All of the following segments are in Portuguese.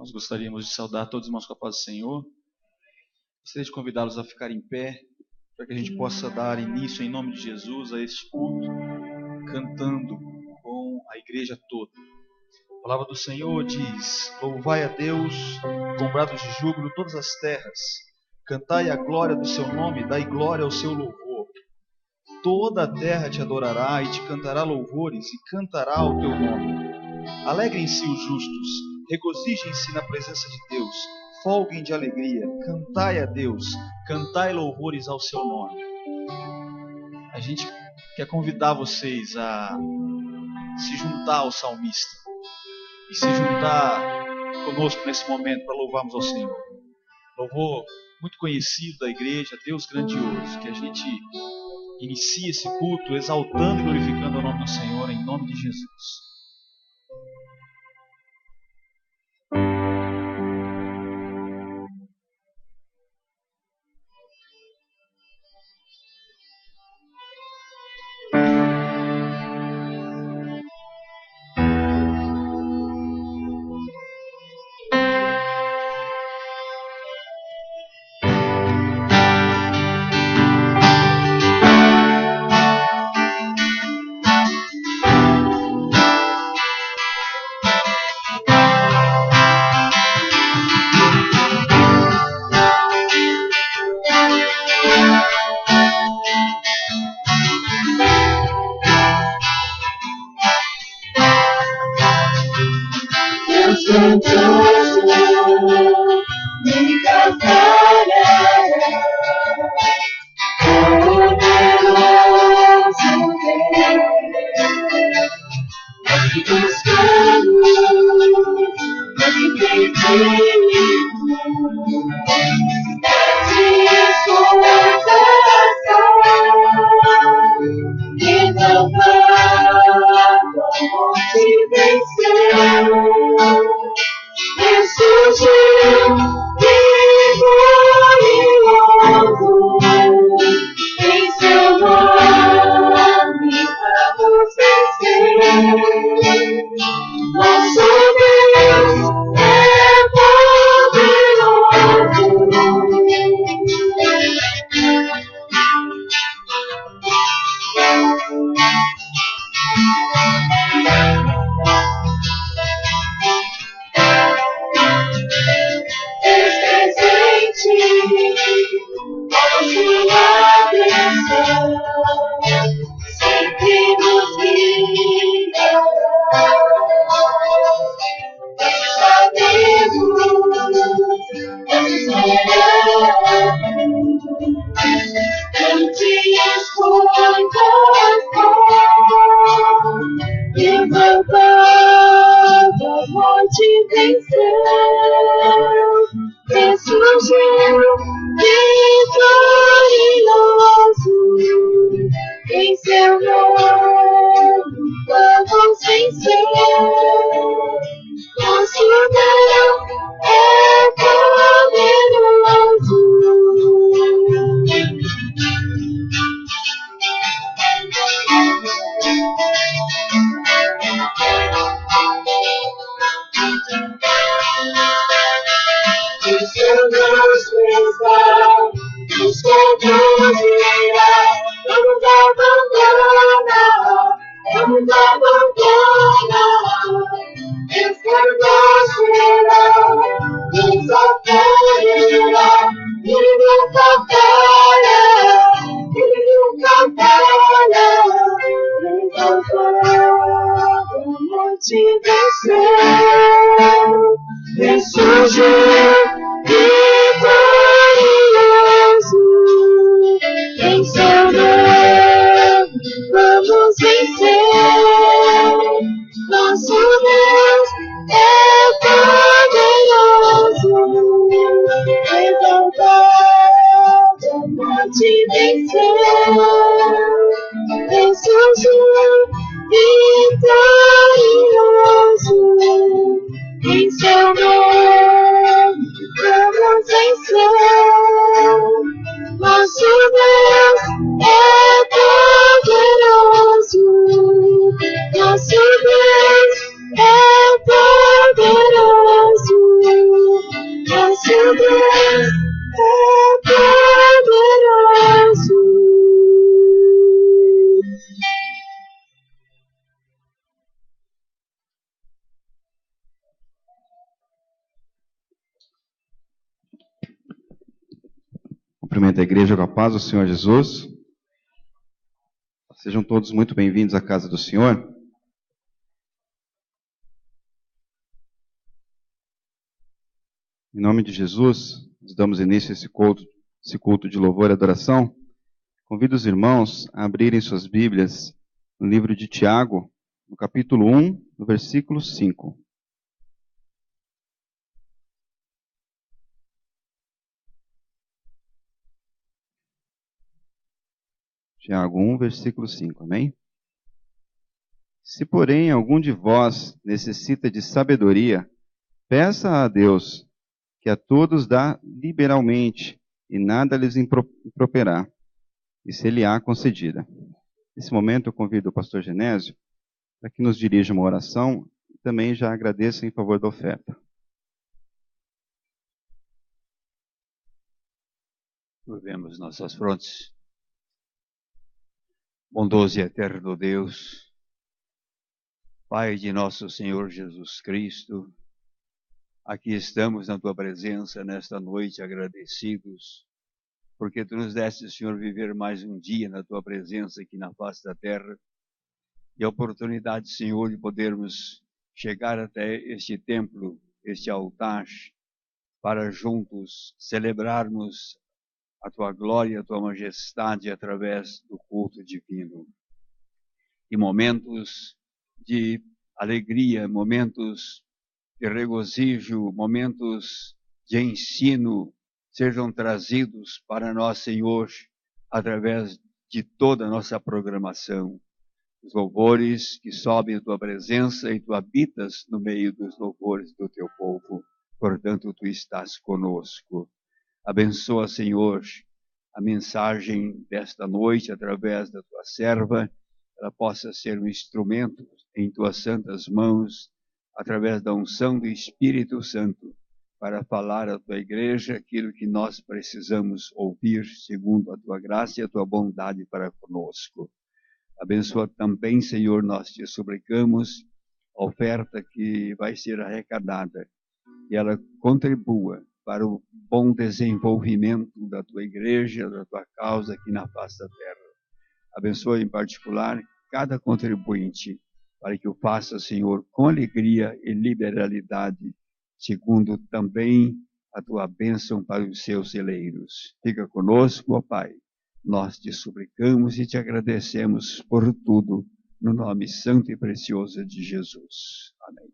Nós gostaríamos de saudar todos os irmãos com a paz do Senhor. Gostaria de convidá-los a ficar em pé, para que a gente possa dar início, em nome de Jesus, a esse culto, cantando com a igreja toda. A palavra do Senhor diz: louvai a Deus com brados de júbilo todas as terras, cantai a glória do seu nome, dai glória ao seu louvor. Toda a terra te adorará e te cantará louvores e cantará o teu nome. Alegrem-se os justos, regozijem-se na presença de Deus, folguem de alegria, cantai a Deus, cantai louvores ao seu nome. A gente quer convidar vocês a se juntar ao salmista e se juntar conosco nesse momento para louvarmos ao Senhor. Louvor muito conhecido da igreja, Deus grandioso, que a gente inicie esse culto exaltando e glorificando o nome do Senhor em nome de Jesus. Cumprimento a igreja com a paz do Senhor Jesus. Sejam todos muito bem-vindos à casa do Senhor. Em nome de Jesus, nós damos início a esse culto de louvor e adoração. Convido os irmãos a abrirem suas Bíblias no livro de Tiago, no capítulo 1, no versículo 5. Tiago 1, versículo 5, amém? Se, porém, algum de vós necessita de sabedoria, peça a Deus, que a todos dá liberalmente, e nada lhes improperá, e se lhe há concedida. Nesse momento eu convido o pastor Genésio para que nos dirija uma oração e também já agradeço em favor da oferta. Curvemos nossas frontes. Bondoso e eterno Deus, Pai de nosso Senhor Jesus Cristo, aqui estamos na Tua presença nesta noite agradecidos, porque Tu nos deste, Senhor, viver mais um dia na Tua presença aqui na face da terra, e a oportunidade, Senhor, de podermos chegar até este templo, este altar, para juntos celebrarmos a Tua glória, a Tua majestade através do culto divino. E momentos de alegria, momentos de regozijo, momentos de ensino sejam trazidos para nós, Senhor, através de toda a nossa programação. Os louvores que sobem à Tua presença e Tu habitas no meio dos louvores do Teu povo. Portanto, Tu estás conosco. Abençoa, Senhor, a mensagem desta noite através da Tua serva, ela possa ser um instrumento em Tuas santas mãos, através da unção do Espírito Santo, para falar à Tua igreja aquilo que nós precisamos ouvir, segundo a Tua graça e a Tua bondade para conosco. Abençoa também, Senhor, nós te suplicamos, a oferta que vai ser arrecadada, e ela contribua para o bom desenvolvimento da Tua igreja, da Tua causa aqui na face da terra. Abençoa em particular cada contribuinte, para que o faça, Senhor, com alegria e liberalidade, segundo também a Tua bênção para os seus celeiros. Fica conosco, ó Pai. Nós te suplicamos e te agradecemos por tudo, no nome santo e precioso de Jesus. Amém.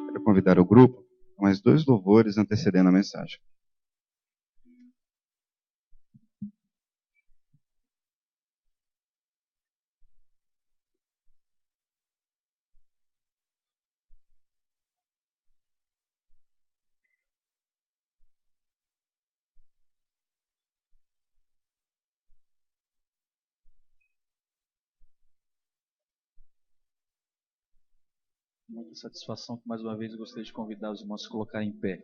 Quero convidar o grupo a mais 2 louvores antecedendo a mensagem. Muita satisfação que mais uma vez eu gostaria de convidar os irmãos a se colocarem em pé,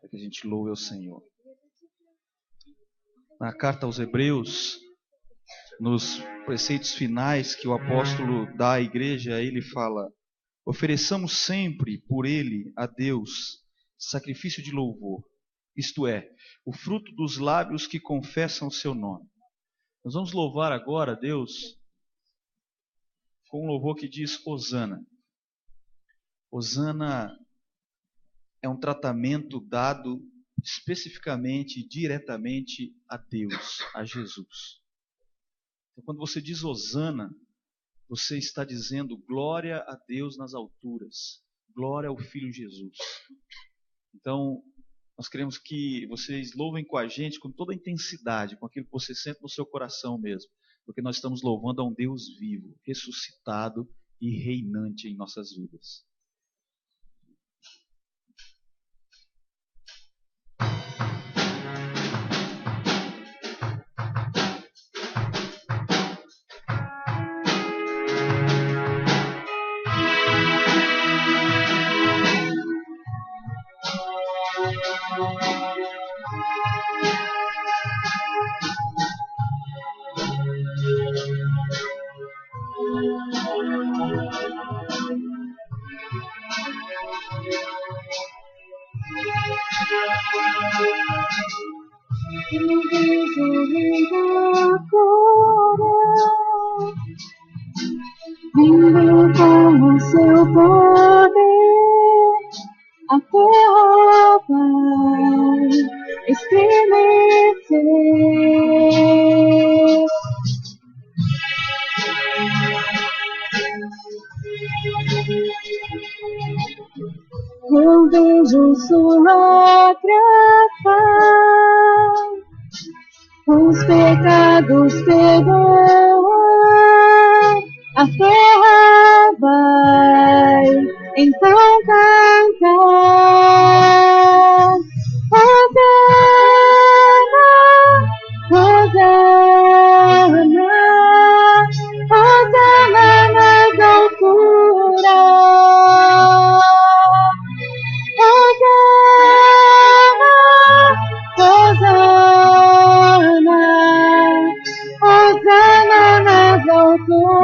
para que a gente louve ao Senhor. Na carta aos Hebreus, nos preceitos finais que o apóstolo dá à igreja, ele fala: ofereçamos sempre por ele a Deus sacrifício de louvor, isto é, o fruto dos lábios que confessam o seu nome. Nós vamos louvar agora a Deus com um louvor que diz Hosana. Hosana é um tratamento dado especificamente, diretamente a Deus, a Jesus. Então, quando você diz Hosana, você está dizendo glória a Deus nas alturas, glória ao Filho Jesus. Então, nós queremos que vocês louvem com a gente com toda a intensidade, com aquilo que você sente no seu coração mesmo, porque nós estamos louvando a um Deus vivo, ressuscitado e reinante em nossas vidas. Vindo com o seu poder, a terra vai estremecer. Eu vejo sua graça, os pecados perdoa. A terra vai então cantar Hosana, Hosana, Hosana nas alturas, Hosana, Hosana, Hosana nas alturas.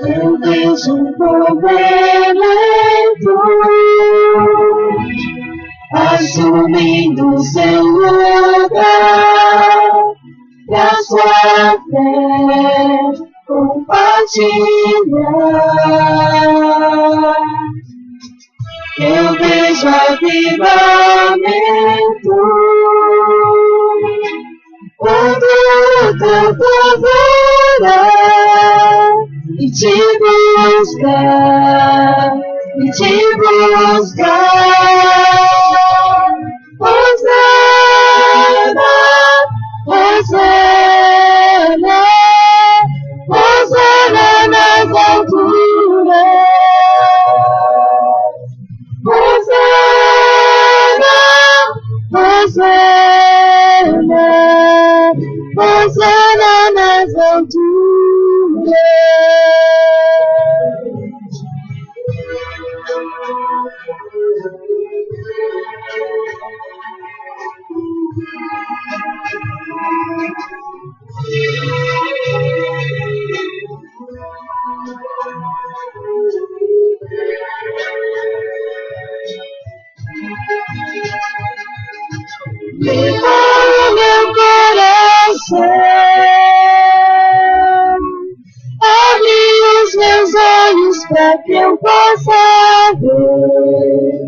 Eu vejo um povo eleito assumindo seu lugar, pra sua fé compartilhar. Eu vejo avivamento quando tanto adorar e te buscar, Hosana, Hosana, Hosana nas alturas, Hosana, Hosana, Hosana nas alturas. Limpa o meu coração, abre os meus olhos para que eu possa ver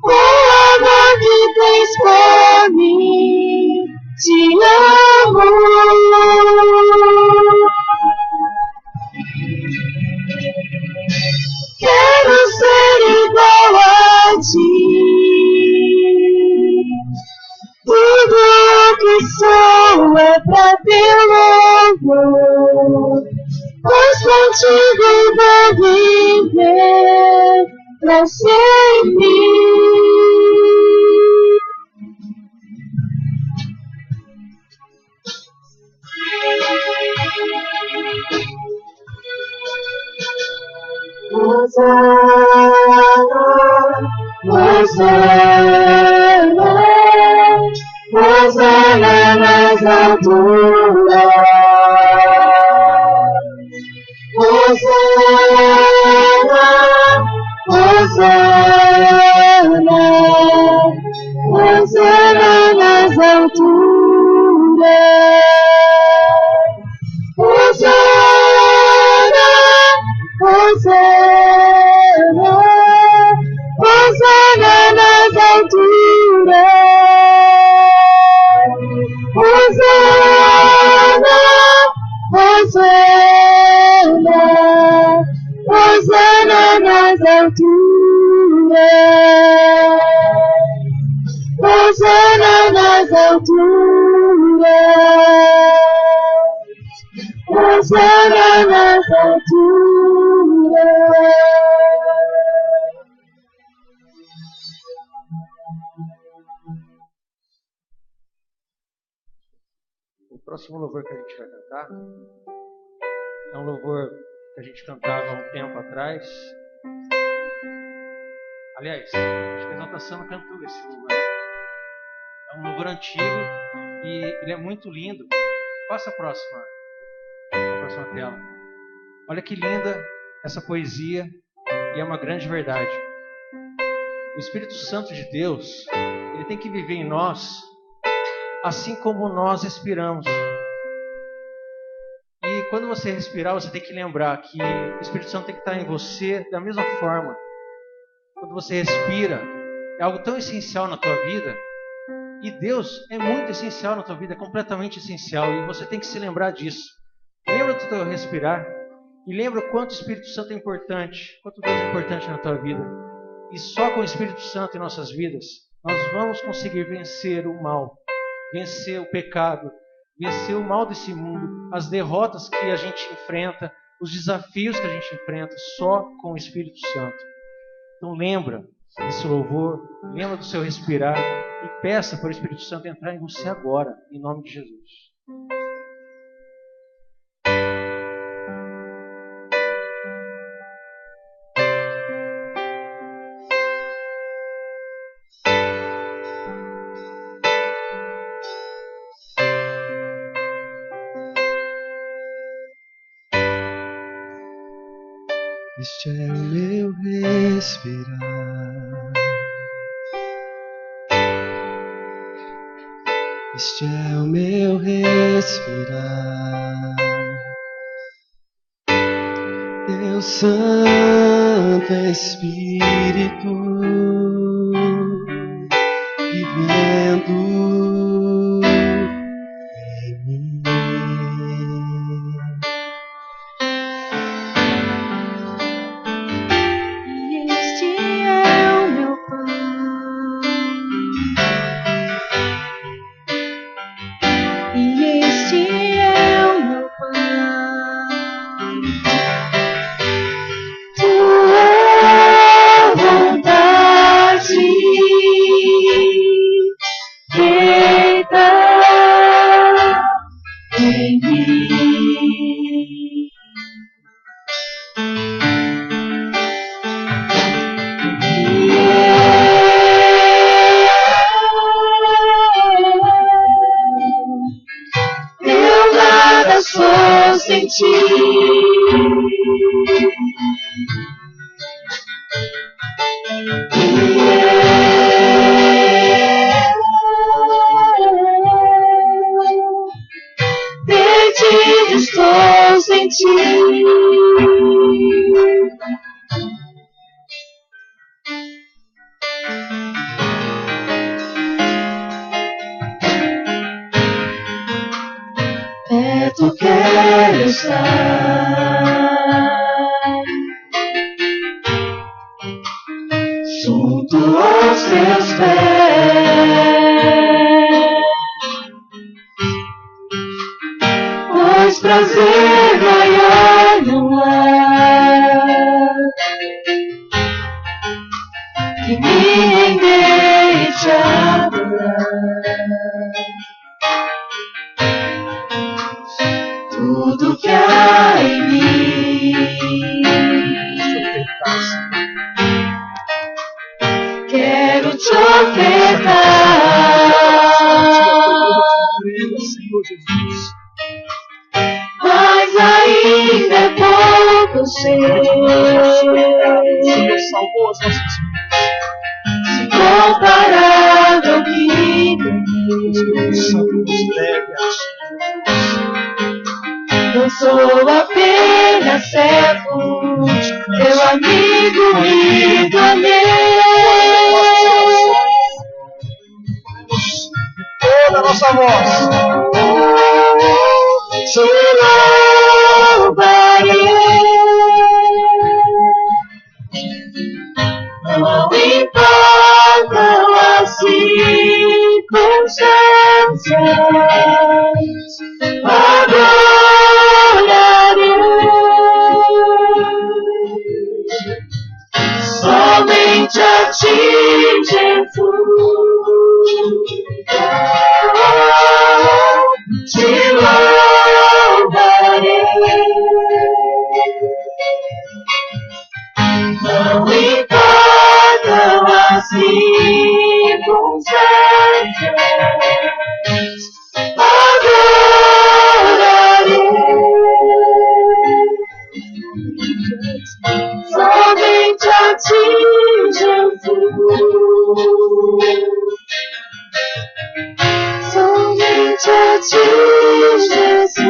o amor que tens por mim. Te amo. Quero ser igual a ti. Tudo o que sou é pra teu louvor, pois contigo vou viver pra sempre. Hosana, Hosana, Hosana nas alturas, Hosana, Hosana, Hosana nas alturas. Hosana, Hosana, Hosana nas alturas. Hosana, Hosana, Hosana nas alturas. Hosana nas alturas. Hosana nas alturas. O próximo louvor que a gente vai cantar é um louvor que a gente cantava há um tempo atrás. Aliás, acho que a Exaltação cantou esse louvor. É um louvor antigo e ele é muito lindo. Passa a próxima tela. Olha que linda essa poesia e é uma grande verdade. O Espírito Santo de Deus, ele tem que viver em nós assim como nós respiramos. E quando você respirar, você tem que lembrar que o Espírito Santo tem que estar em você da mesma forma. Quando você respira, é algo tão essencial na tua vida. E Deus é muito essencial na tua vida, é completamente essencial. E você tem que se lembrar disso. Lembra do teu respirar. E lembra o quanto o Espírito Santo é importante. Quanto Deus é importante na tua vida. E só com o Espírito Santo em nossas vidas, nós vamos conseguir vencer o mal. Vencer o pecado. Vencer o mal desse mundo. As derrotas que a gente enfrenta. Os desafios que a gente enfrenta. Só com o Espírito Santo. Então lembra desse louvor. Lembra do seu respirar. E peça para o Espírito Santo entrar em você agora, em nome de Jesus. Este é o meu respirar. Este é o meu respirar. Deus Santo Espírito, vivendo em mim. Este é o meu pão. E este é o meu pão. Tua vontade feita em mim. Eu nada sou sem ti. Perdido estou sem ti. Perto quero estar, junto aos teus pés, pois prazer maior não há que me render e te adorar. Tudo que há em mim, quero te ofertar. Senhor Jesus, Mas ainda é pouco, eu sei. Senhor salvou as nossas vidas. Se comparado ao que tem, Espírito Santo nos leve a Ti. Não sou apenas servo, teu amigo e do Toda a nossa voz. Te louvarei. Não importam as circunstâncias, adorarei somente a Ti, Jesus. Te louvarei. Não importam as circunstâncias, adorarei somente a Ti, Jesus. Somente a Ti, Jesus.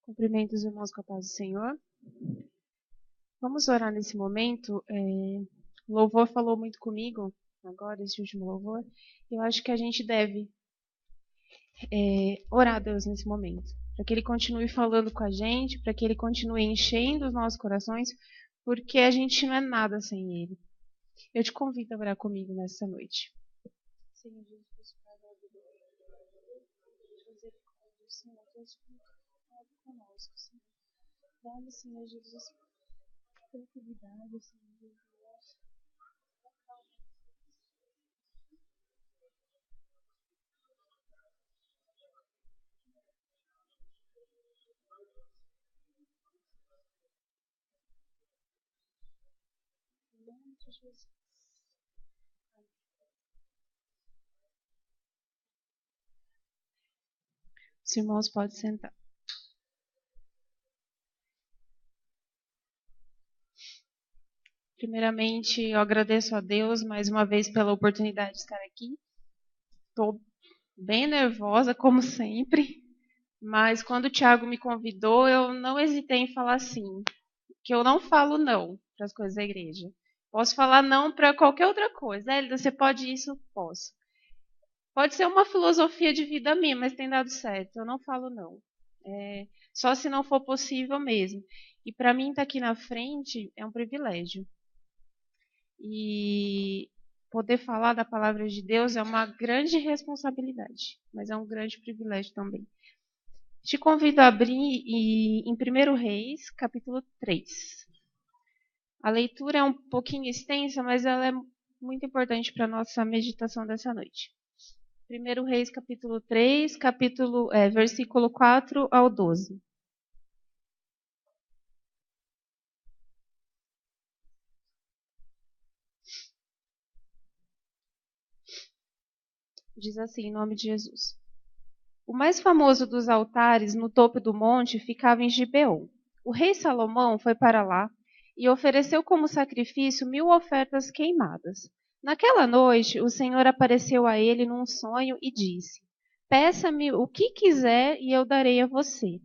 Cumprimento os irmãos com a paz do Senhor. Vamos orar nesse momento. O louvor falou muito comigo agora, esse último louvor. Eu acho que a gente deve orar a Deus nesse momento, para que Ele continue falando com a gente, para que Ele continue enchendo os nossos corações, porque a gente não é nada sem Ele. Eu te convido a orar comigo nessa noite. Senhor Jesus, Pai da vida, Senhor Deus, conosco, Senhor. Dá-me, Senhor Jesus, tranquilidade, Senhor Jesus. Os irmãos podem sentar. Primeiramente, eu agradeço a Deus mais uma vez pela oportunidade de estar aqui. Estou bem nervosa, como sempre, mas quando o Thiago me convidou, eu não hesitei em falar sim, que eu não falo não para as coisas da igreja. Posso falar não para qualquer outra coisa. Hélida, você pode isso? Posso. Pode ser uma filosofia de vida minha, mas tem dado certo. Eu não falo não. Só se não for possível mesmo. E para mim estar aqui na frente é um privilégio. E poder falar da palavra de Deus é uma grande responsabilidade, mas é um grande privilégio também. Te convido a abrir em 1 Reis, capítulo 3. A leitura é um pouquinho extensa, mas ela é muito importante para a nossa meditação dessa noite. 1 Reis, capítulo 3, versículo 4 ao 12. Diz assim, em nome de Jesus. O mais famoso dos altares no topo do monte ficava em Gibeon. O rei Salomão foi para lá e ofereceu como sacrifício 1000 ofertas queimadas. Naquela noite, o Senhor apareceu a ele num sonho e disse: Peça-me o que quiser e eu darei a você.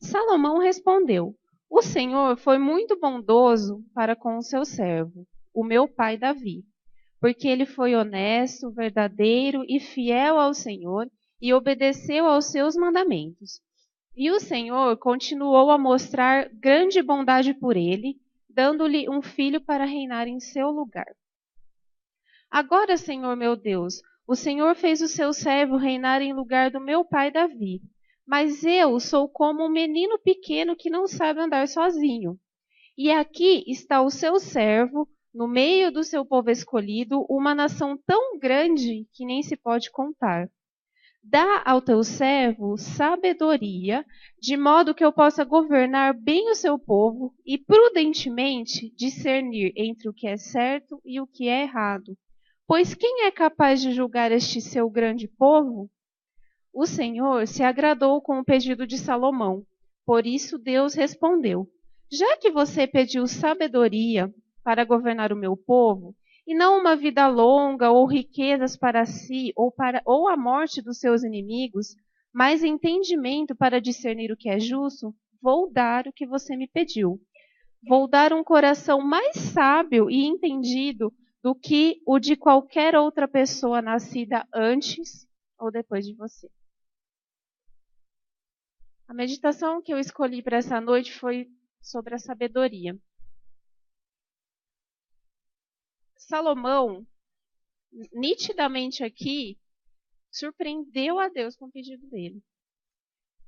Salomão respondeu: O Senhor foi muito bondoso para com o seu servo, o meu pai Davi, porque ele foi honesto, verdadeiro e fiel ao Senhor e obedeceu aos seus mandamentos. E o Senhor continuou a mostrar grande bondade por ele, dando-lhe um filho para reinar em seu lugar. Agora, Senhor meu Deus, o Senhor fez o seu servo reinar em lugar do meu pai Davi, mas eu sou como um menino pequeno que não sabe andar sozinho. E aqui está o seu servo, no meio do seu povo escolhido, uma nação tão grande que nem se pode contar. Dá ao teu servo sabedoria, de modo que eu possa governar bem o seu povo e prudentemente discernir entre o que é certo e o que é errado. Pois quem é capaz de julgar este seu grande povo? O Senhor se agradou com o pedido de Salomão. Por isso Deus respondeu: já que você pediu sabedoria para governar o meu povo, e não uma vida longa ou riquezas para si, ou a morte dos seus inimigos, mas entendimento para discernir o que é justo, vou dar o que você me pediu. Vou dar um coração mais sábio e entendido do que o de qualquer outra pessoa nascida antes ou depois de você. A meditação que eu escolhi para essa noite foi sobre a sabedoria. Salomão, nitidamente aqui, surpreendeu a Deus com o pedido dele.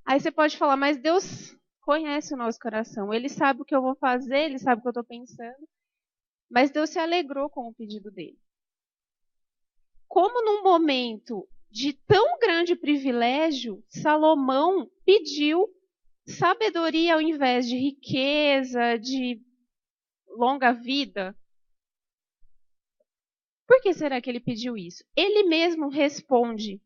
Aí você pode falar, mas Deus conhece o nosso coração. Ele sabe o que eu vou fazer, ele sabe o que eu estou pensando. Mas Deus se alegrou com o pedido dele. Como num momento de tão grande privilégio, Salomão pediu sabedoria ao invés de riqueza, de longa vida. Por que será que ele pediu isso? Ele mesmo responde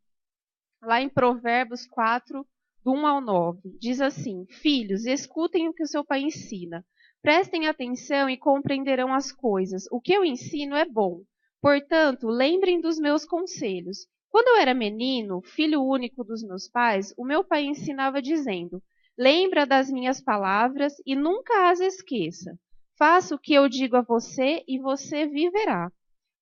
lá em Provérbios 4, do 1 ao 9. Diz assim: filhos, escutem o que o seu pai ensina. Prestem atenção e compreenderão as coisas. O que eu ensino é bom. Portanto, lembrem dos meus conselhos. Quando eu era menino, filho único dos meus pais, o meu pai ensinava dizendo: lembra das minhas palavras e nunca as esqueça. Faça o que eu digo a você e você viverá.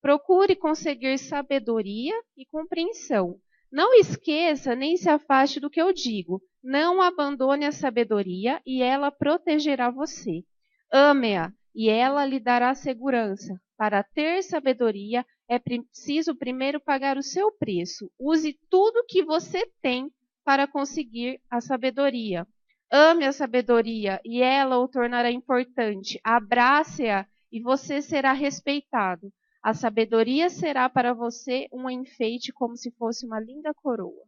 Procure conseguir sabedoria e compreensão. Não esqueça nem se afaste do que eu digo. Não abandone a sabedoria e ela protegerá você. Ame-a e ela lhe dará segurança. Para ter sabedoria é preciso primeiro pagar o seu preço. Use tudo que você tem para conseguir a sabedoria. Ame a sabedoria e ela o tornará importante. Abrace-a e você será respeitado. A sabedoria será para você um enfeite como se fosse uma linda coroa.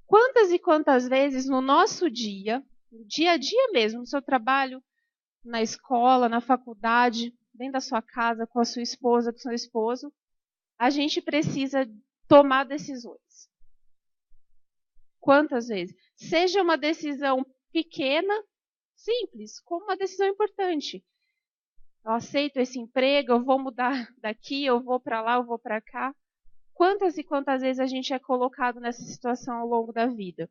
Quantas e quantas vezes no nosso dia, no dia a dia mesmo, no seu trabalho, na escola, na faculdade, dentro da sua casa, com a sua esposa, com o seu esposo, a gente precisa tomar decisões. Quantas vezes? Seja uma decisão pequena, simples, como uma decisão importante. Eu aceito esse emprego, eu vou mudar daqui, eu vou para lá, eu vou para cá. Quantas e quantas vezes a gente é colocado nessa situação ao longo da vida?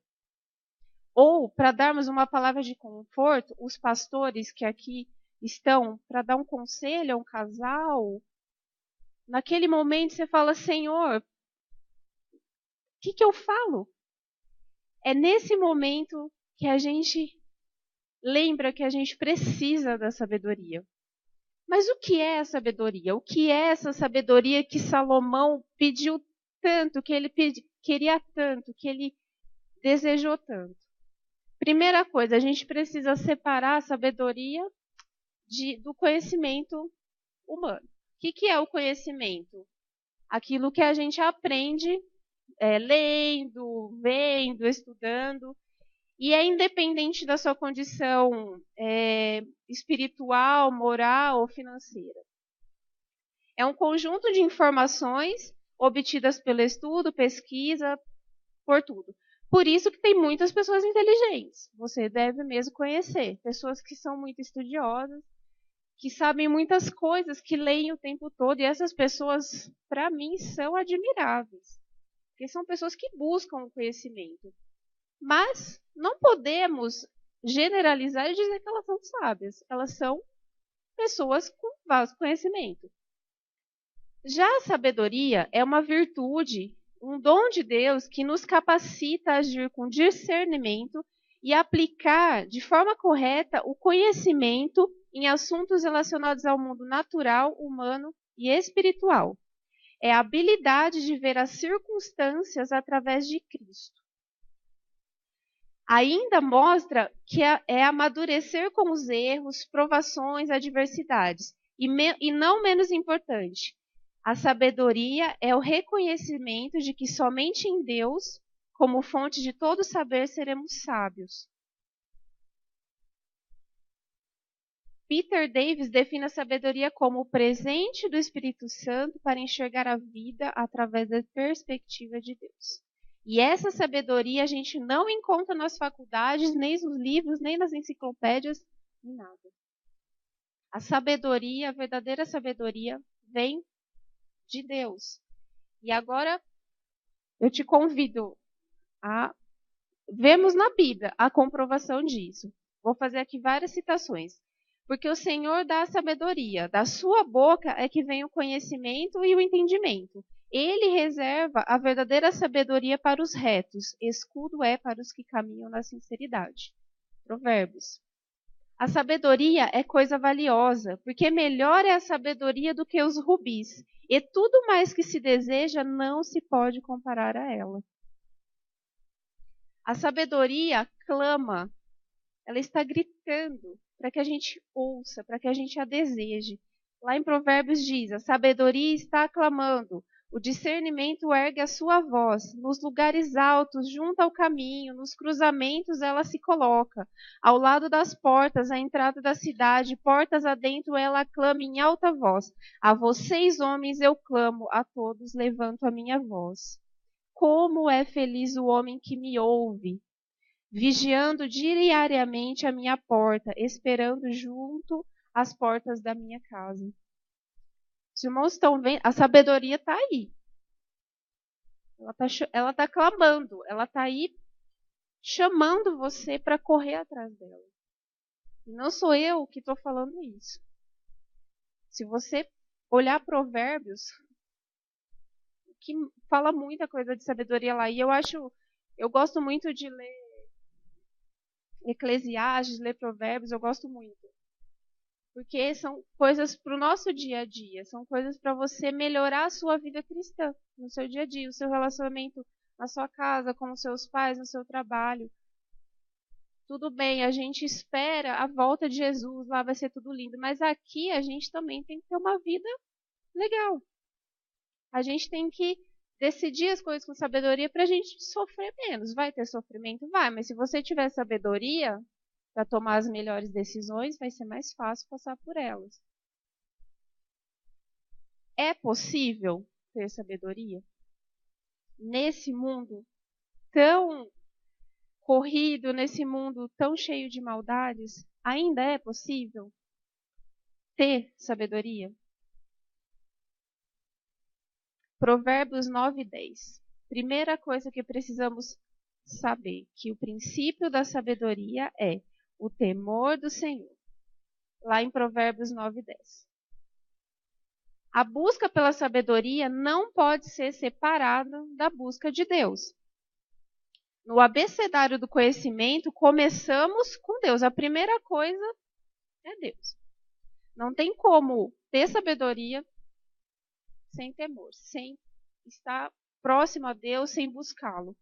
Ou, para darmos uma palavra de conforto, os pastores que aqui estão, para dar um conselho a um casal, naquele momento você fala: Senhor, o que eu falo? É nesse momento que a gente lembra que a gente precisa da sabedoria. Mas o que é a sabedoria? O que é essa sabedoria que Salomão pediu tanto, que ele queria tanto, que ele desejou tanto? Primeira coisa, a gente precisa separar a sabedoria do conhecimento humano. O que é o conhecimento? Aquilo que a gente aprende lendo, vendo, estudando. E é independente da sua condição espiritual, moral ou financeira. É um conjunto de informações obtidas pelo estudo, pesquisa, por tudo. Por isso que tem muitas pessoas inteligentes. Você deve mesmo conhecer. Pessoas que são muito estudiosas, que sabem muitas coisas, que leem o tempo todo. E essas pessoas, para mim, são admiráveis. Porque são pessoas que buscam o conhecimento. Mas não podemos generalizar e dizer que elas são sábias. Elas são pessoas com vasto conhecimento. Já a sabedoria é uma virtude, um dom de Deus que nos capacita a agir com discernimento e aplicar de forma correta o conhecimento em assuntos relacionados ao mundo natural, humano e espiritual. É a habilidade de ver as circunstâncias através de Cristo. ainda mostra que é amadurecer com os erros, provações, adversidades. E não menos importante, a sabedoria é o reconhecimento de que somente em Deus, como fonte de todo saber, seremos sábios. Peter Davis define a sabedoria como o presente do Espírito Santo para enxergar a vida através da perspectiva de Deus. E essa sabedoria a gente não encontra nas faculdades, nem nos livros, nem nas enciclopédias, nem nada. A sabedoria, a verdadeira sabedoria, vem de Deus. E agora eu te convido a vermos na Bíblia a comprovação disso. Vou fazer aqui várias citações. Porque o Senhor dá a sabedoria, da sua boca é que vem o conhecimento e o entendimento. Ele reserva a verdadeira sabedoria para os retos, escudo é para os que caminham na sinceridade. Provérbios. A sabedoria é coisa valiosa, porque melhor é a sabedoria do que os rubis, e tudo mais que se deseja não se pode comparar a ela. A sabedoria clama, ela está gritando para que a gente ouça, para que a gente a deseje. Lá em Provérbios diz, a sabedoria está clamando, o discernimento ergue a sua voz, nos lugares altos, junto ao caminho, nos cruzamentos ela se coloca, ao lado das portas, à entrada da cidade, portas adentro ela clama em alta voz, a vocês homens eu clamo, a todos levanto a minha voz. Como é feliz o homem que me ouve, vigiando diariamente a minha porta, esperando junto às portas da minha casa. Os irmãos estão vendo? A sabedoria está aí. Ela está clamando, ela está aí chamando você para correr atrás dela. E não sou eu que estou falando isso. Se você olhar Provérbios, que fala muita coisa de sabedoria lá, e eu gosto muito de ler Eclesiastes, ler Provérbios, eu gosto muito. Porque são coisas para o nosso dia a dia, são coisas para você melhorar a sua vida cristã, no seu dia a dia, o seu relacionamento na sua casa, com os seus pais, no seu trabalho. Tudo bem, a gente espera a volta de Jesus, lá vai ser tudo lindo, mas aqui a gente também tem que ter uma vida legal. A gente tem que decidir as coisas com sabedoria para a gente sofrer menos. Vai ter sofrimento? Vai, mas se você tiver sabedoria para tomar as melhores decisões, vai ser mais fácil passar por elas. É possível ter sabedoria? Nesse mundo tão corrido, nesse mundo tão cheio de maldades, ainda é possível ter sabedoria? Provérbios 9 e 10. Primeira coisa que precisamos saber, que o princípio da sabedoria é o temor do Senhor. Lá em Provérbios 9 e 10. A busca pela sabedoria não pode ser separada da busca de Deus. No abecedário do conhecimento, começamos com Deus. A primeira coisa é Deus. Não tem como ter sabedoria sem temor, sem estar próximo a Deus, sem buscá-lo.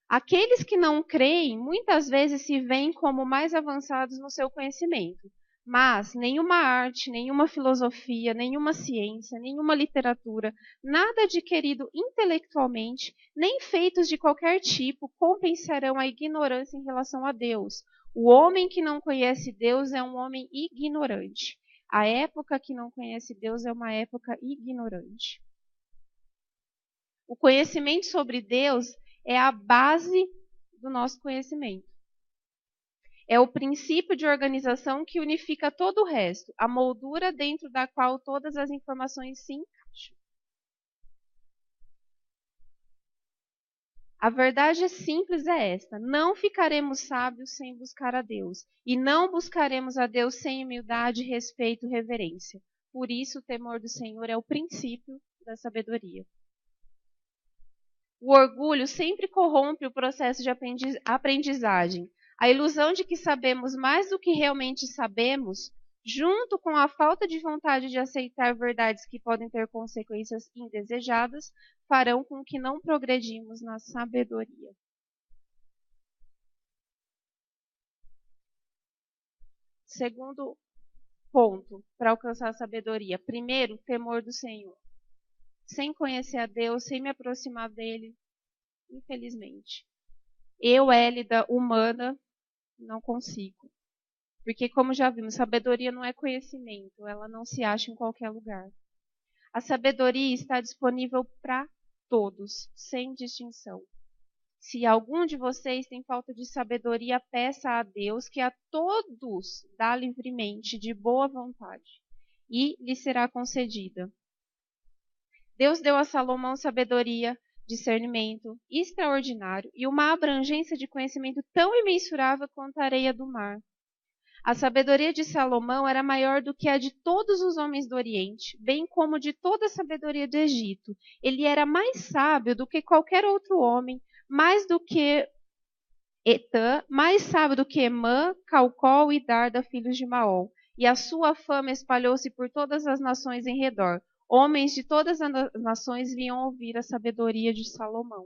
Aqueles que não creem, muitas vezes se veem como mais avançados no seu conhecimento, mas nenhuma arte, nenhuma filosofia, nenhuma ciência, nenhuma literatura, nada adquirido intelectualmente, nem feitos de qualquer tipo, compensarão a ignorância em relação a Deus. O homem que não conhece Deus é um homem ignorante. A época que não conhece Deus é uma época ignorante. O conhecimento sobre Deus é a base do nosso conhecimento. É o princípio de organização que unifica todo o resto, a moldura dentro da qual todas as informações se encaixam. A verdade simples é esta: não ficaremos sábios sem buscar a Deus, e não buscaremos a Deus sem humildade, respeito e reverência. Por isso, o temor do Senhor é o princípio da sabedoria. O orgulho sempre corrompe o processo de aprendizagem. A ilusão de que sabemos mais do que realmente sabemos, junto com a falta de vontade de aceitar verdades que podem ter consequências indesejadas, farão com que não progredimos na sabedoria. Segundo ponto para alcançar a sabedoria. Primeiro, temor do Senhor. Sem conhecer a Deus, sem me aproximar dele, infelizmente. Eu, Hélida, humana, não consigo. Porque, como já vimos, sabedoria não é conhecimento, ela não se acha em qualquer lugar. A sabedoria está disponível para todos, sem distinção. Se algum de vocês tem falta de sabedoria, peça a Deus, que a todos dá livremente, de boa vontade, e lhe será concedida. Deus deu a Salomão sabedoria, discernimento extraordinário e uma abrangência de conhecimento tão imensurável quanto a areia do mar. A sabedoria de Salomão era maior do que a de todos os homens do Oriente, bem como de toda a sabedoria do Egito. Ele era mais sábio do que qualquer outro homem, mais do que Etã, mais sábio do que Emã, Calcol e Darda, filhos de Maol. E a sua fama espalhou-se por todas as nações em redor. Homens de todas as nações vinham ouvir a sabedoria de Salomão.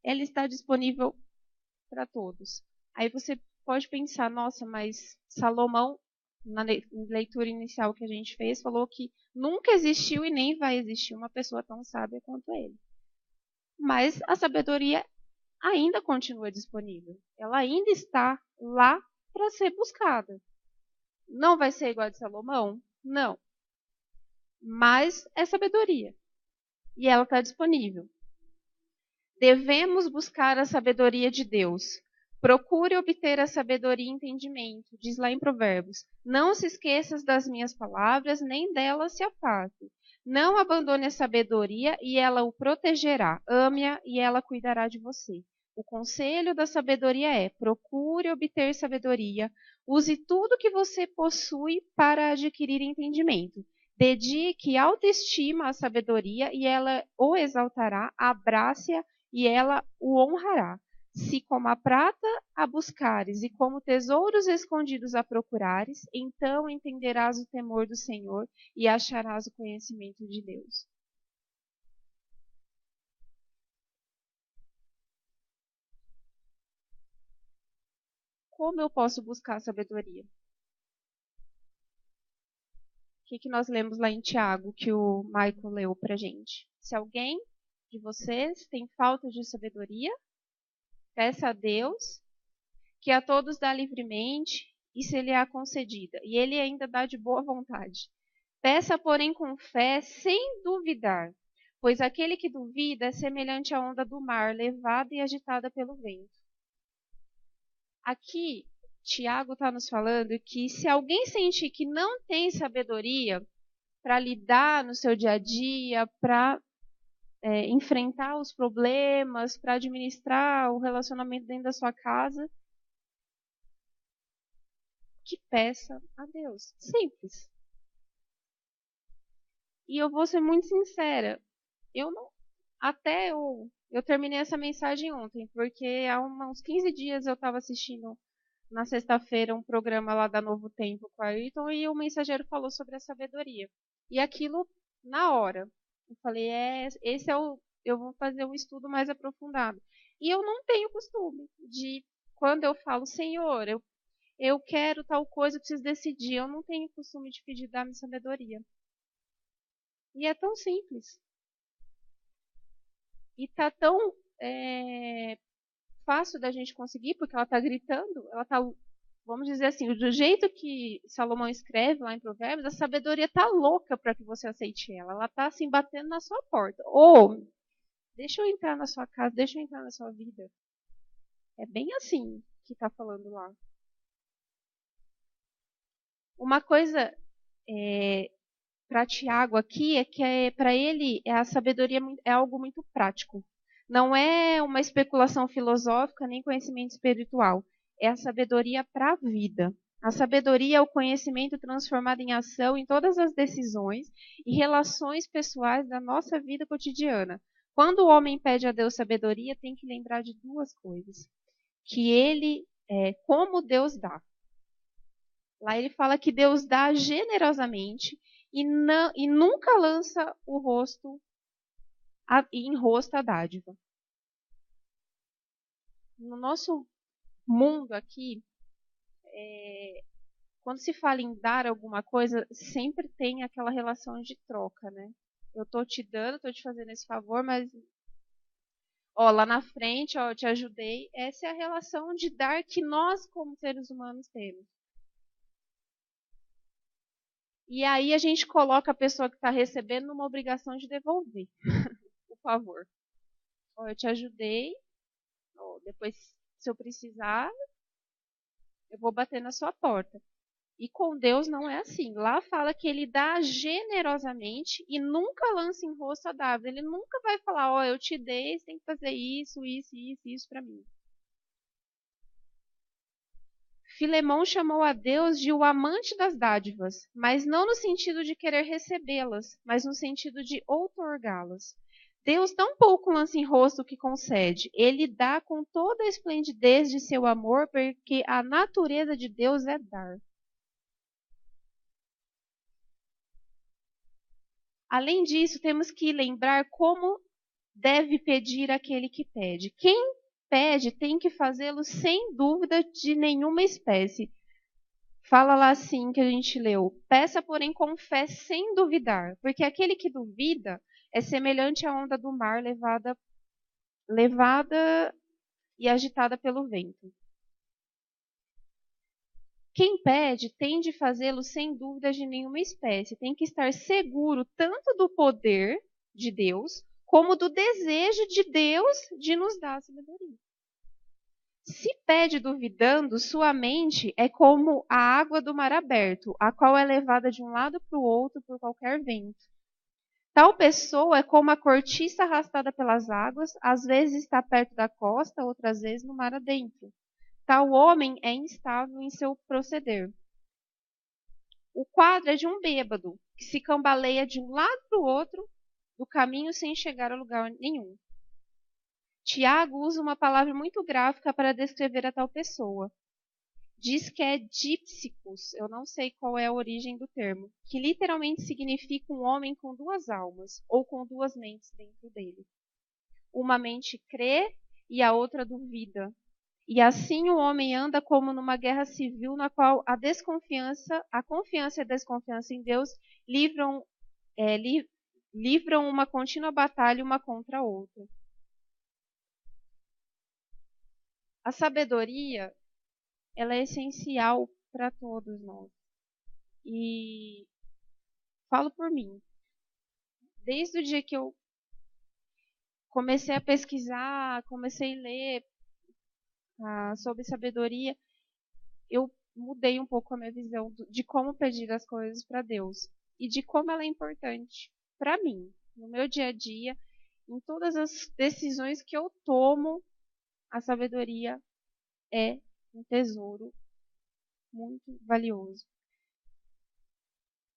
Ela está disponível para todos. Aí você pode pensar, nossa, mas Salomão, na leitura inicial que a gente fez, falou que nunca existiu e nem vai existir uma pessoa tão sábia quanto ele. Mas a sabedoria ainda continua disponível. Ela ainda está lá para ser buscada. Não vai ser igual a de Salomão? Não. Mas é sabedoria. E ela está disponível. Devemos buscar a sabedoria de Deus. Procure obter a sabedoria e entendimento, diz lá em Provérbios. Não se esqueças das minhas palavras, nem delas se afaste. Não abandone a sabedoria e ela o protegerá. Ame-a e ela cuidará de você. O conselho da sabedoria é: procure obter sabedoria. Use tudo que você possui para adquirir entendimento. Dedique autoestima à sabedoria e ela o exaltará. Abrace-a e ela o honrará. Se como a prata a buscares e como tesouros escondidos a procurares, então entenderás o temor do Senhor e acharás o conhecimento de Deus. Como eu posso buscar a sabedoria? O que nós lemos lá em Tiago, que o Michael leu para a gente? Se alguém de vocês tem falta de sabedoria, peça a Deus, que a todos dá livremente, e se lhe é concedida. E ele ainda dá de boa vontade. Peça, porém, com fé, sem duvidar, pois aquele que duvida é semelhante à onda do mar, levada e agitada pelo vento. Aqui, Tiago está nos falando que se alguém sentir que não tem sabedoria para lidar no seu dia a dia, para enfrentar os problemas, para administrar o relacionamento dentro da sua casa, que peça a Deus. Simples. E eu vou ser muito sincera, eu terminei essa mensagem ontem, porque há uns 15 dias eu estava assistindo na sexta-feira um programa lá da Novo Tempo com a Ayrton e o mensageiro falou sobre a sabedoria. E aquilo, na hora, eu falei, eu vou fazer um estudo mais aprofundado. E eu não tenho costume de, quando eu falo, Senhor, eu quero tal coisa, eu preciso decidir, eu não tenho costume de pedir dar-me sabedoria. E é tão simples. E tá tão fácil da gente conseguir, porque ela está gritando, ela está, vamos dizer assim, do jeito que Salomão escreve lá em Provérbios, a sabedoria está louca para que você aceite ela. Ela está assim, batendo na sua porta. Ou, deixa eu entrar na sua casa, deixa eu entrar na sua vida. É bem assim que está falando lá. Uma coisa para Tiago aqui é que para ele a sabedoria é algo muito prático. Não é uma especulação filosófica nem conhecimento espiritual. É a sabedoria para a vida. A sabedoria é o conhecimento transformado em ação em todas as decisões e relações pessoais da nossa vida cotidiana. Quando o homem pede a Deus sabedoria, tem que lembrar de duas coisas. Que ele, como Deus dá. Lá ele fala que Deus dá generosamente e nunca lança o rosto em rosto a dádiva. No nosso mundo aqui, quando se fala em dar alguma coisa, sempre tem aquela relação de troca, né? Eu tô te dando, tô te fazendo esse favor, mas ó, lá na frente, ó, eu te ajudei. Essa é a relação de dar que nós, como seres humanos, temos. E aí a gente coloca a pessoa que está recebendo numa obrigação de devolver, por favor. Ó, eu te ajudei, ó, depois, se eu precisar, eu vou bater na sua porta. E com Deus não é assim. Lá fala que ele dá generosamente e nunca lança em rosto a dávida. Ele nunca vai falar, ó, eu te dei, você tem que fazer isso para mim. Filemão chamou a Deus de o amante das dádivas, mas não no sentido de querer recebê-las, mas no sentido de outorgá-las. Deus tão pouco lança em rosto o que concede. Ele dá com toda a esplendidez de seu amor, porque a natureza de Deus é dar. Além disso, temos que lembrar como deve pedir aquele que pede. Quem pede tem que fazê-lo sem dúvida de nenhuma espécie. Fala lá assim que a gente leu: peça, porém, com fé sem duvidar, porque aquele que duvida é semelhante à onda do mar levada e agitada pelo vento. Quem pede tem de fazê-lo sem dúvida de nenhuma espécie, tem que estar seguro tanto do poder de Deus, como do desejo de Deus de nos dar sabedoria. Se pede duvidando, sua mente é como a água do mar aberto, a qual é levada de um lado para o outro por qualquer vento. Tal pessoa é como a cortiça arrastada pelas águas, às vezes está perto da costa, outras vezes no mar adentro. Tal homem é instável em seu proceder. O quadro é de um bêbado, que se cambaleia de um lado para o outro do caminho sem chegar a lugar nenhum. Tiago usa uma palavra muito gráfica para descrever a tal pessoa. Diz que é dípsicos, eu não sei qual é a origem do termo, que literalmente significa um homem com duas almas, ou com duas mentes dentro dele. Uma mente crê e a outra duvida. E assim o homem anda como numa guerra civil na qual a confiança e a desconfiança em Deus livram uma contínua batalha uma contra a outra. A sabedoria, ela é essencial para todos nós. E falo por mim. Desde o dia que eu comecei a pesquisar, comecei a ler sobre sabedoria, eu mudei um pouco a minha visão de como pedir as coisas para Deus e de como ela é importante para mim, no meu dia a dia, em todas as decisões que eu tomo. A sabedoria é um tesouro muito valioso.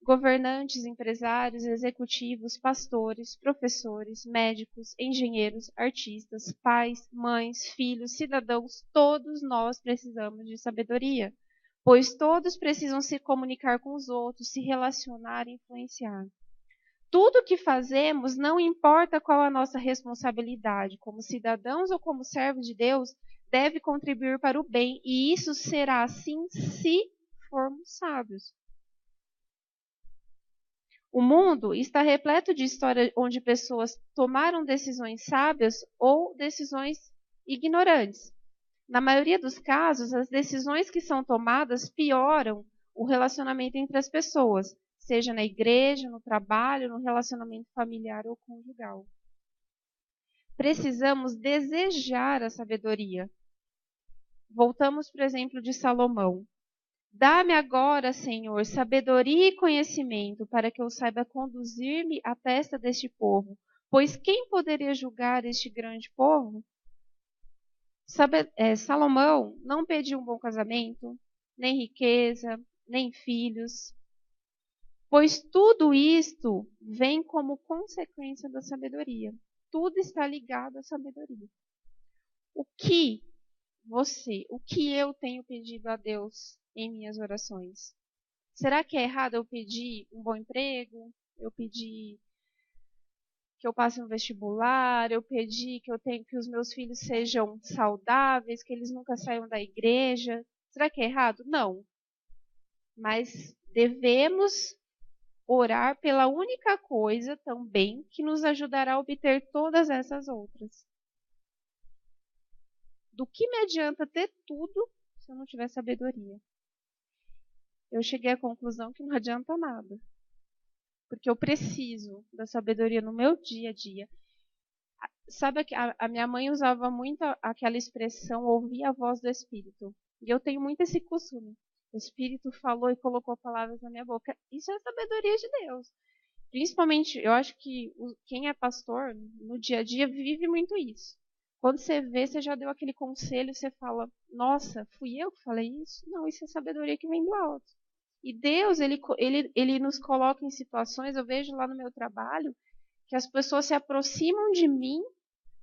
Governantes, empresários, executivos, pastores, professores, médicos, engenheiros, artistas, pais, mães, filhos, cidadãos, todos nós precisamos de sabedoria, pois todos precisam se comunicar com os outros, se relacionar e influenciar. Tudo o que fazemos, não importa qual a nossa responsabilidade, como cidadãos ou como servos de Deus, deve contribuir para o bem, e isso será assim se formos sábios. O mundo está repleto de histórias onde pessoas tomaram decisões sábias ou decisões ignorantes. Na maioria dos casos, as decisões que são tomadas pioram o relacionamento entre as pessoas, seja na igreja, no trabalho, no relacionamento familiar ou conjugal. Precisamos desejar a sabedoria. Voltamos para o exemplo de Salomão. Dá-me agora, Senhor, sabedoria e conhecimento, para que eu saiba conduzir-me à testa deste povo. Pois quem poderia julgar este grande povo? Salomão não pediu um bom casamento, nem riqueza, nem filhos, pois tudo isto vem como consequência da sabedoria. Tudo está ligado à sabedoria. O que eu tenho pedido a Deus em minhas orações? Será que é errado eu pedir um bom emprego? Eu pedir que eu passe no vestibular, eu pedi que os meus filhos sejam saudáveis, que eles nunca saiam da igreja. Será que é errado? Não. Mas devemos orar pela única coisa também que nos ajudará a obter todas essas outras. Do que me adianta ter tudo se eu não tiver sabedoria? Eu cheguei à conclusão que não adianta nada. Porque eu preciso da sabedoria no meu dia a dia. Sabe, a minha mãe usava muito aquela expressão, ouvir a voz do Espírito. E eu tenho muito esse costume. O Espírito falou e colocou palavras na minha boca. Isso é sabedoria de Deus. Principalmente, eu acho que quem é pastor, no dia a dia, vive muito isso. Quando você vê, você já deu aquele conselho, você fala, nossa, fui eu que falei isso? Não, isso é sabedoria que vem do alto. E Deus, ele nos coloca em situações, eu vejo lá no meu trabalho, que as pessoas se aproximam de mim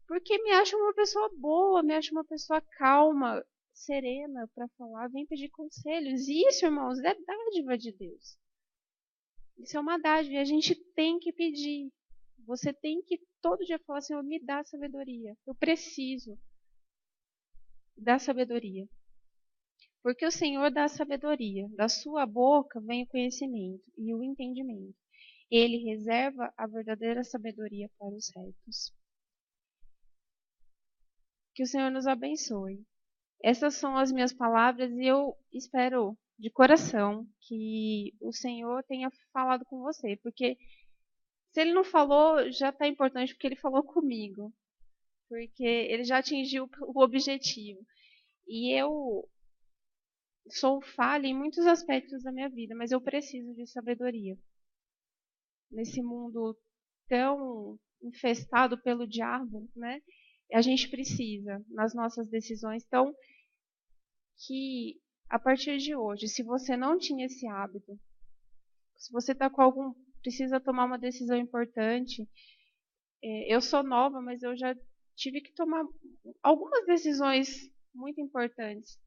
porque me acham uma pessoa boa, me acham uma pessoa calma, serena para falar, vem pedir conselhos. E isso, irmãos, é dádiva de Deus. Isso é uma dádiva e a gente tem que pedir. Você tem que todo dia falar, Senhor, me dá sabedoria. Eu preciso da sabedoria. Porque o Senhor dá sabedoria. Da sua boca vem o conhecimento e o entendimento. Ele reserva a verdadeira sabedoria para os retos. Que o Senhor nos abençoe. Essas são as minhas palavras e eu espero de coração que o Senhor tenha falado com você. Porque se Ele não falou, já está importante porque Ele falou comigo. Porque Ele já atingiu o objetivo. E eu sou falha em muitos aspectos da minha vida, mas eu preciso de sabedoria. Nesse mundo tão infestado pelo diabo, né? A gente precisa nas nossas decisões. Então, que a partir de hoje, se você não tinha esse hábito, se você está com precisa tomar uma decisão importante, eu sou nova, mas eu já tive que tomar algumas decisões muito importantes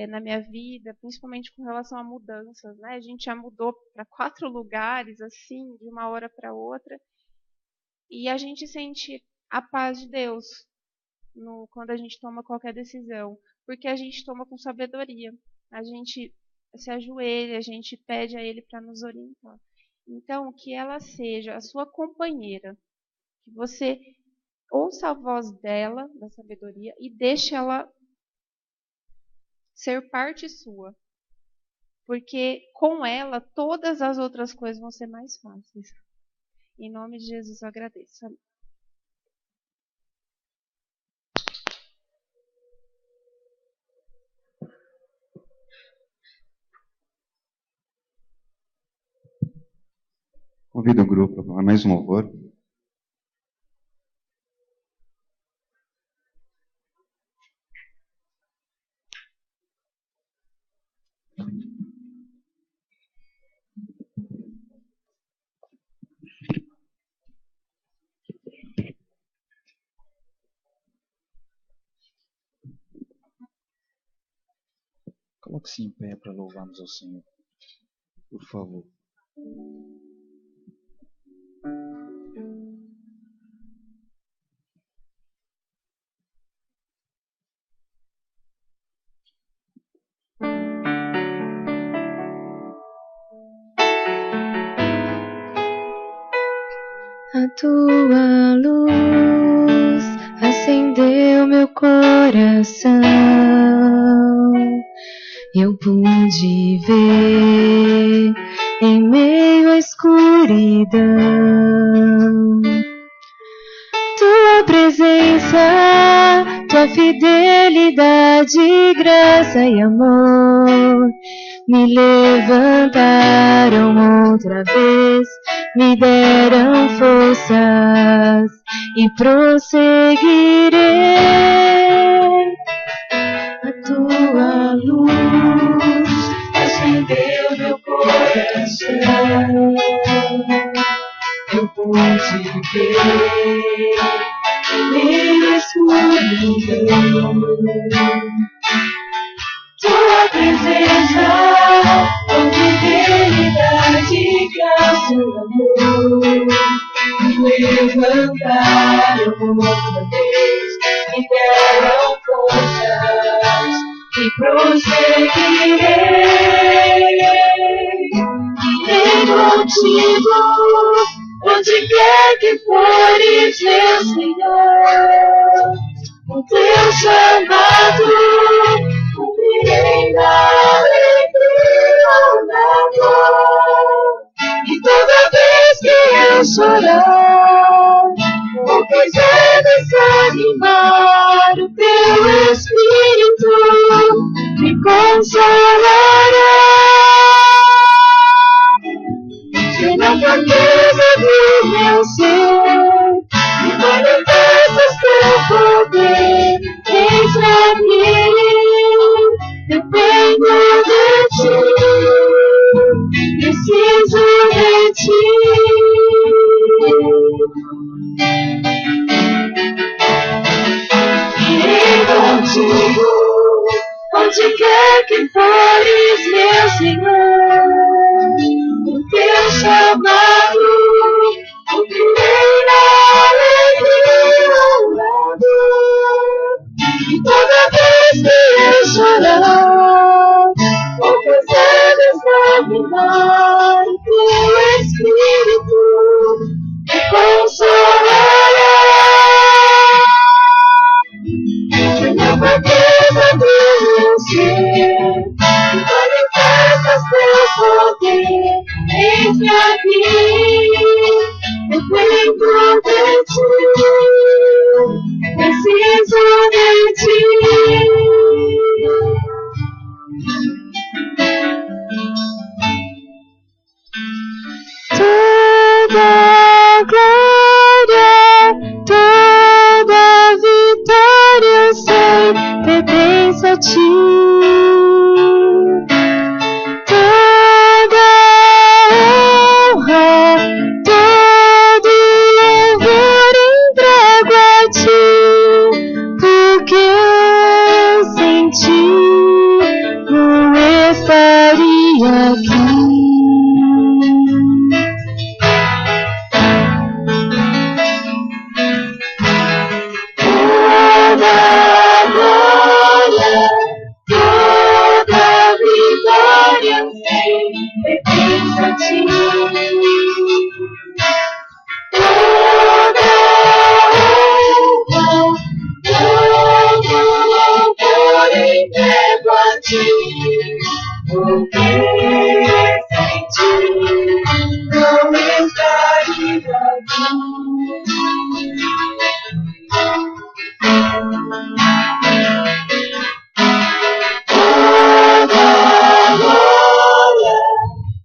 na minha vida, principalmente com relação a mudanças, né? A gente já mudou para 4 lugares, assim, de uma hora para outra, e a gente sente a paz de Deus quando a gente toma qualquer decisão, porque a gente toma com sabedoria, a gente se ajoelha, a gente pede a Ele para nos orientar. Então, que ela seja a sua companheira, que você ouça a voz dela, da sabedoria, e deixe ela ser parte sua. Porque com ela, todas as outras coisas vão ser mais fáceis. Em nome de Jesus eu agradeço. Amém. Convido o grupo a mais um louvor. Coloque-se em pé para louvarmos ao Senhor, por favor. A tua luz acendeu meu coração. Eu pude ver em meio à escuridão tua presença, tua fidelidade, graça e amor me levantaram outra vez, me deram forças e prosseguirei. A tua luz acendeu meu coração. Eu pude ver em meio à escuridão tua presença, tua fidelidade, graça e amor me levantaram outra vez, me deram forças e prosseguirei. Irei contigo, onde quer que fores, meu Senhor. O teu chamado cumprirei na alegria da dor. E toda vez que eu chorar, ou quiser desanimar, o teu Espírito me consolará. Se na fraqueza do meu ser me manifestas teu poder, eis-me aqui, dependo de ti, preciso de ti. Irei contigo, onde quer que fores, meu Senhor. O teu chamado cumprirei na alegria da dor. E toda vez que eu chorar, ou quiser desanimar, o teu Espírito me consolará. Na fraqueza do meu ser, me manifestas teu poder, eis-me aqui, dependo de ti, preciso de ti. Toda glória, toda vitória, eu sei, pertence a ti. Toda honra, todo louvor entrego a ti, porque sem ti não estaria aqui. Toda glória, toda vitória, eu sei, pertence a ti. Toda honra, todo louvor entrego a ti, porque sem ti não estaria aqui. Toda glória,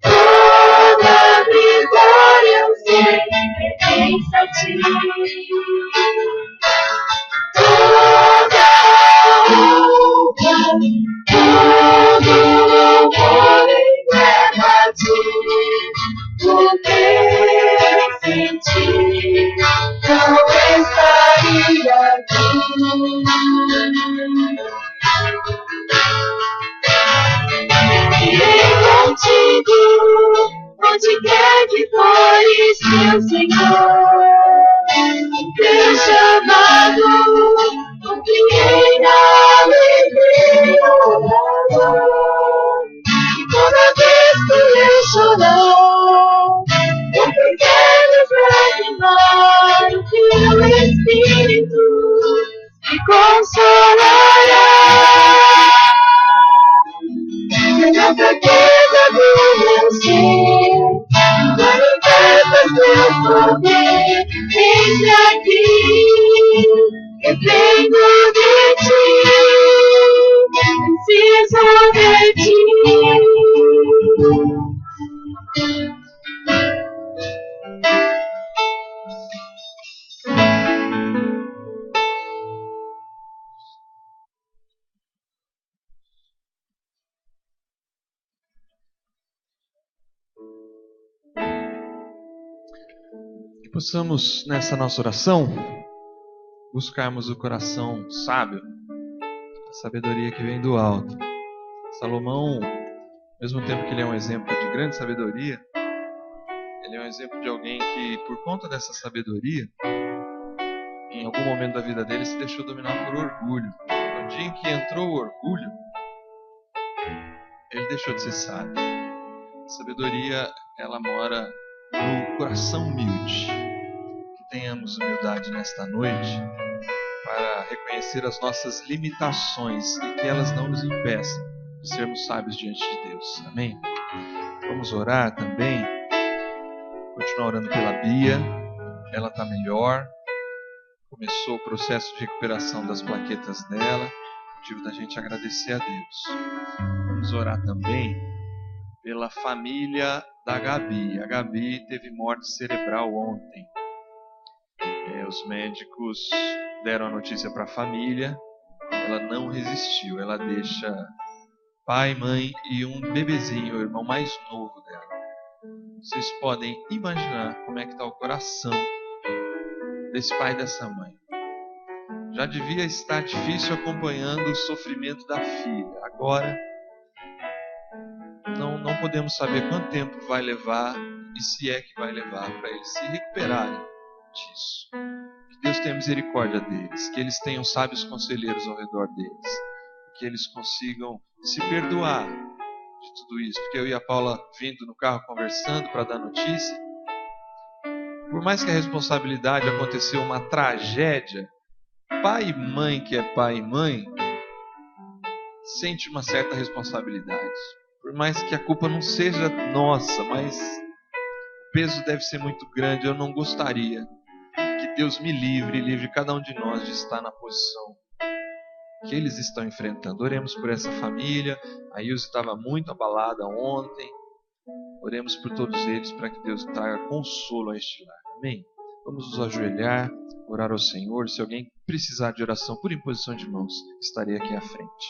toda vitória, eu sei, pertence a ti. Toda honra, todo louvor entrego a ti, porque sem ti não estaria aqui. Irei contigo, onde quer que fores, meu Senhor. O teu chamado cumprirei na alegria da dor. E toda vez que eu chorar, ou quiser desanimar, o teu Espírito me consolará. Na fraqueza do meu ser, manifestas teu poder, eis-me aqui, dependo de ti, preciso de ti. Que possamos, nessa nossa oração, buscarmos o coração sábio, a sabedoria que vem do alto. Salomão, ao mesmo tempo que ele é um exemplo de grande sabedoria, Ele é um exemplo de alguém que, por conta dessa sabedoria, em algum momento da vida dele se deixou dominar por orgulho. No dia em que entrou o orgulho, ele deixou de ser sábio. A sabedoria, ela mora no coração humilde. Que tenhamos humildade nesta noite para reconhecer as nossas limitações e que elas não nos impeçam de sermos sábios diante de Deus. Amém? Vamos orar também. Continuar orando pela Bia. Ela está melhor. Começou o processo de recuperação das plaquetas dela. Motivo da gente agradecer a Deus. Vamos orar também pela família da Gabi. A Gabi teve morte cerebral ontem. Os médicos deram a notícia para a família. Ela não resistiu. Ela deixa pai, mãe e um bebezinho, o irmão mais novo dela. Vocês podem imaginar como é que está o coração desse pai e dessa mãe. Já devia estar difícil acompanhando o sofrimento da filha. Agora, não podemos saber quanto tempo vai levar e se é que vai levar para eles se recuperarem disso. Que Deus tenha misericórdia deles, que eles tenham sábios conselheiros ao redor deles, que eles consigam se perdoar de tudo isso. Porque eu e a Paula vindo no carro conversando para dar notícia, por mais que a responsabilidade aconteceu uma tragédia, pai e mãe que é pai e mãe sente uma certa responsabilidade. Por mais que a culpa não seja nossa, mas o peso deve ser muito grande. Eu não gostaria que Deus me livre cada um de nós de estar na posição que eles estão enfrentando. Oremos por essa família. A Ilse estava muito abalada ontem. Oremos por todos eles para que Deus traga consolo a este lar. Amém? Vamos nos ajoelhar, orar ao Senhor. Se alguém precisar de oração por imposição de mãos, estarei aqui à frente.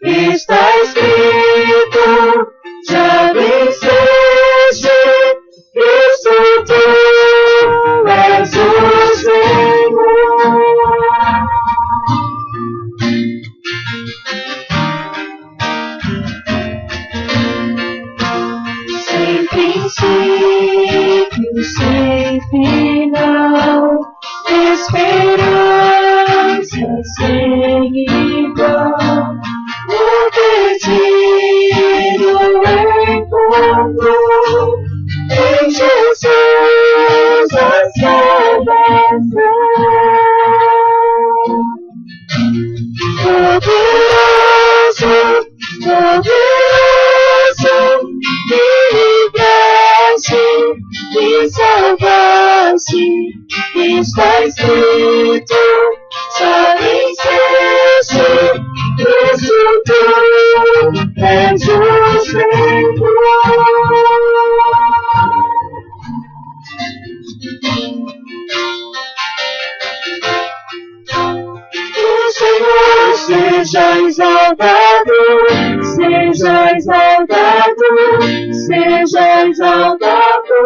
Está escrito, já O Senhor seja exaltado, seja exaltado, seja exaltado.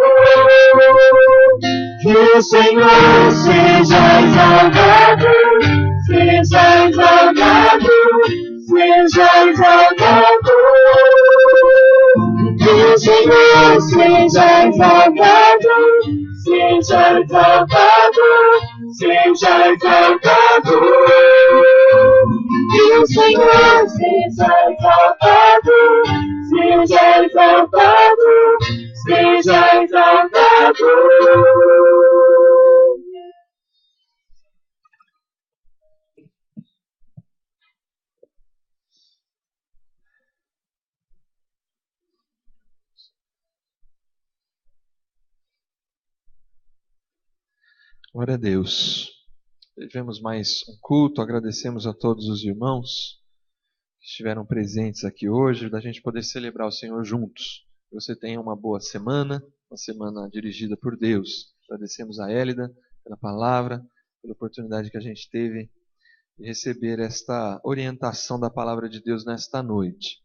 Que o Senhor seja exaltado, seja exaltado, seja exaltado. Que o Senhor seja exaltado, seja exaltado, seja exaltado. Que o Senhor seja exaltado, seja exaltado, seja exaltado. Glória a Deus. Tivemos mais um culto, agradecemos a todos os irmãos que estiveram presentes aqui hoje, da gente poder celebrar o Senhor juntos. Que você tenha uma boa semana, uma semana dirigida por Deus. Agradecemos a Hélida pela palavra, pela oportunidade que a gente teve de receber esta orientação da palavra de Deus nesta noite.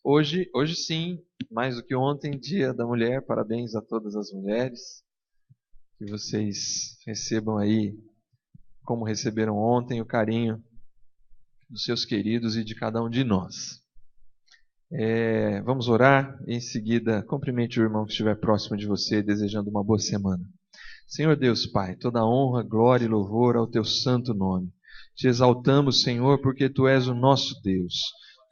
Hoje sim, mais do que ontem, Dia da Mulher, parabéns a todas as mulheres. Que vocês recebam aí, como receberam ontem, o carinho dos seus queridos e de cada um de nós. Vamos orar e em seguida cumprimente o irmão que estiver próximo de você, desejando uma boa semana. Senhor Deus Pai, toda honra, glória e louvor ao teu santo nome. Te exaltamos, Senhor, porque tu és o nosso Deus.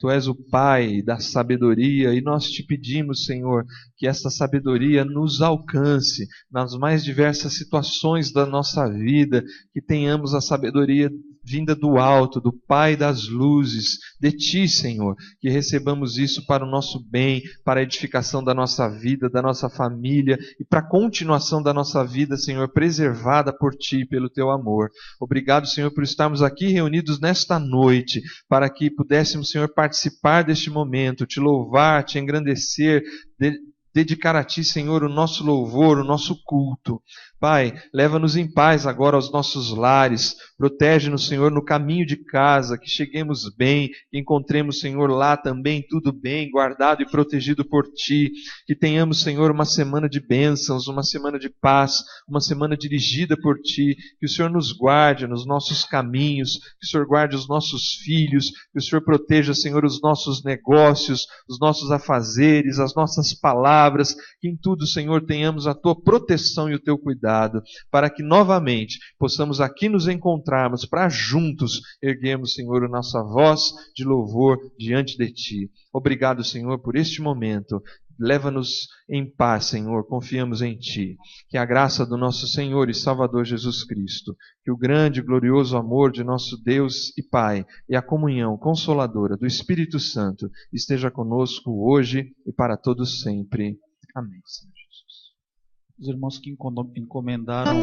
Tu és o Pai da sabedoria e nós te pedimos, Senhor, que essa sabedoria nos alcance nas mais diversas situações da nossa vida, que tenhamos a sabedoria vinda do alto, do Pai das luzes, de Ti, Senhor, que recebamos isso para o nosso bem, para a edificação da nossa vida, da nossa família e para a continuação da nossa vida, Senhor, preservada por Ti, pelo Teu amor. Obrigado, Senhor, por estarmos aqui reunidos nesta noite, para que pudéssemos, Senhor, participar deste momento, Te louvar, Te engrandecer, dedicar a Ti, Senhor, o nosso louvor, o nosso culto. Pai, leva-nos em paz agora aos nossos lares, protege-nos, Senhor, no caminho de casa, que cheguemos bem, que encontremos, Senhor, lá também tudo bem, guardado e protegido por Ti, que tenhamos, Senhor, uma semana de bênçãos, uma semana de paz, uma semana dirigida por Ti, que o Senhor nos guarde nos nossos caminhos, que o Senhor guarde os nossos filhos, que o Senhor proteja, Senhor, os nossos negócios, os nossos afazeres, as nossas palavras, que em tudo, Senhor, tenhamos a Tua proteção e o Teu cuidado, para que novamente possamos aqui nos encontrarmos, para juntos erguermos, Senhor, a nossa voz de louvor diante de Ti. Obrigado, Senhor, por este momento. Leva-nos em paz, Senhor, confiamos em Ti. Que a graça do nosso Senhor e Salvador Jesus Cristo, que o grande e glorioso amor de nosso Deus e Pai e a comunhão consoladora do Espírito Santo esteja conosco hoje e para todos sempre. Amém, Senhor Jesus. Os irmãos que encomendaram